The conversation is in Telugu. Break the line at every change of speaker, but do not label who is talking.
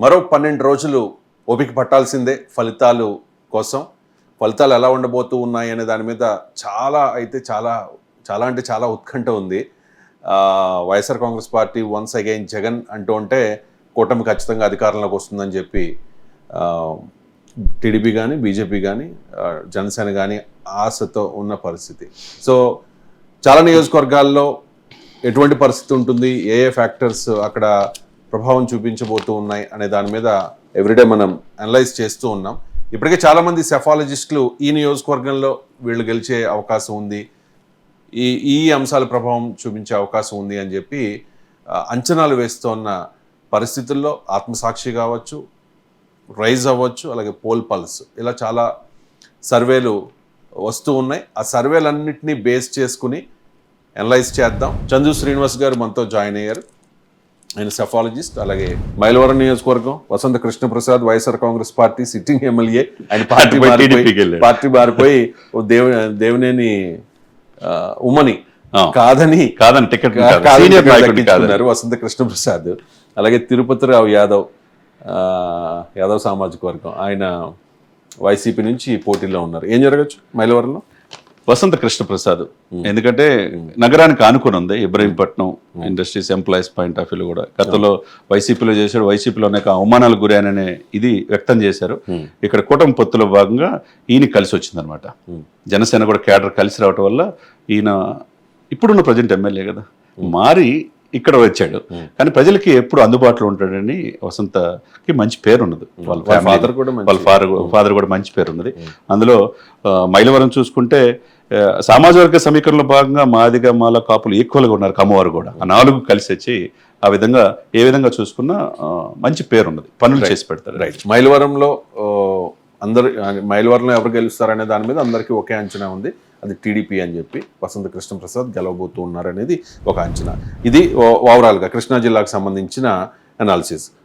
మరో 12 రోజులు ఓపిక పట్టాల్సిందే ఫలితాలు కోసం. ఫలితాలు ఎలా ఉండబోతూ ఉన్నాయి అనే దాని మీద చాలా ఉత్కంఠ ఉంది. YSR Congress party once again Jagan అంటూ ఉంటే కూటమి ఖచ్చితంగా అధికారంలోకి వస్తుందని చెప్పి టీడీపీ కానీ, బీజేపీ కానీ, జనసేన కానీ ఆశతో ఉన్న పరిస్థితి. సో చాలా నియోజకవర్గాల్లో ఎటువంటి పరిస్థితి ఉంటుంది, ఏ ఫ్యాక్టర్స్ అక్కడ ప్రభావం చూపించబోతూ ఉన్నాయి అనే దాని మీద ఎవ్రీడే మనం అనలైజ్ చేస్తూ ఉన్నాం. ఇప్పటికే చాలామంది సెఫాలజిస్టులు ఈ నియోజకవర్గంలో వీళ్ళు గెలిచే అవకాశం ఉంది, ఈ అంశాల ప్రభావం చూపించే అవకాశం ఉంది అని చెప్పి అంచనాలు వేస్తున్న పరిస్థితుల్లో ఆత్మసాక్షి కావచ్చు, రైజ్ అవ్వచ్చు, అలాగే పోల్ పల్స్ ఇలా చాలా సర్వేలు వస్తూ ఉన్నాయి. ఆ సర్వేలన్నింటినీ బేస్ చేసుకుని అనలైజ్ చేద్దాం. చందు శ్రీనివాస్ గారు మనతో జాయిన్ అయ్యారు. ఆయన సెఫాలజిస్ట్. అలాగే మైలవరం నియోజకవర్గం Vasantha Krishnaprasad, YSR Congress party sitting MLA. ఆయన పార్టీ మారిపోయి దేవినేని ఉమ్మని కాదని టికెట్ వసంత కృష్ణప్రసాద్. అలాగే తిరుపతిరావు యాదవ్ సామాజిక వర్గం, ఆయన వైసీపీ నుంచి పోటీలో ఉన్నారు. ఏం జరగచ్చు మైలవరంలో?
వసంత కృష్ణప్రసాద్, ఎందుకంటే నగరానికి ఆనుకొని ఉంది. Ibrahimpatnam industries employees point of వ్యూలో కూడా గతంలో వైసీపీలో చేశాడు, వైసీపీలో అనేక అవమానాలు గురైననే ఇది వ్యక్తం చేశారు. ఇక్కడ కూటమి పొత్తులో భాగంగా ఈయన కలిసి వచ్చిందనమాట. జనసేన కూడా కేడర్ కలిసి రావటం వల్ల ఈయన ఇప్పుడున్న ప్రజెంట్ ఎమ్మెల్యే కదా మారి ఇక్కడ వచ్చాడు. కానీ ప్రజలకి ఎప్పుడు అందుబాటులో ఉంటాడని వసంతకి మంచి పేరు ఉన్నది. వాళ్ళ ఫాదర్ కూడా మంచి పేరు ఉన్నది. అందులో మైలవరం చూసుకుంటే సామాజిక వర్గ సమీకరణలో భాగంగా మాదిగ, మాల, కాపులు ఈక్వల్గా ఉన్నారు. కమ్మవారు కూడా ఆ 4 కలిసి వచ్చి ఆ విధంగా ఏ విధంగా చూసుకున్నా మంచి పేరు ఉన్నది, పనులు చేసి పెడతారు.
రైట్. మైలవరంలో మైలవరంలో ఎవరు గెలుస్తారనే దాని మీద అందరికీ ఒకే అంచనా ఉంది, అది టీడీపీ అని చెప్పి. వసంత కృష్ణప్రసాద్ గెలవబోతూ ఉన్నారనేది ఒక అంచనా. ఇది ఓవరాల్గా కృష్ణా జిల్లాకు సంబంధించిన అనాలిసిస్.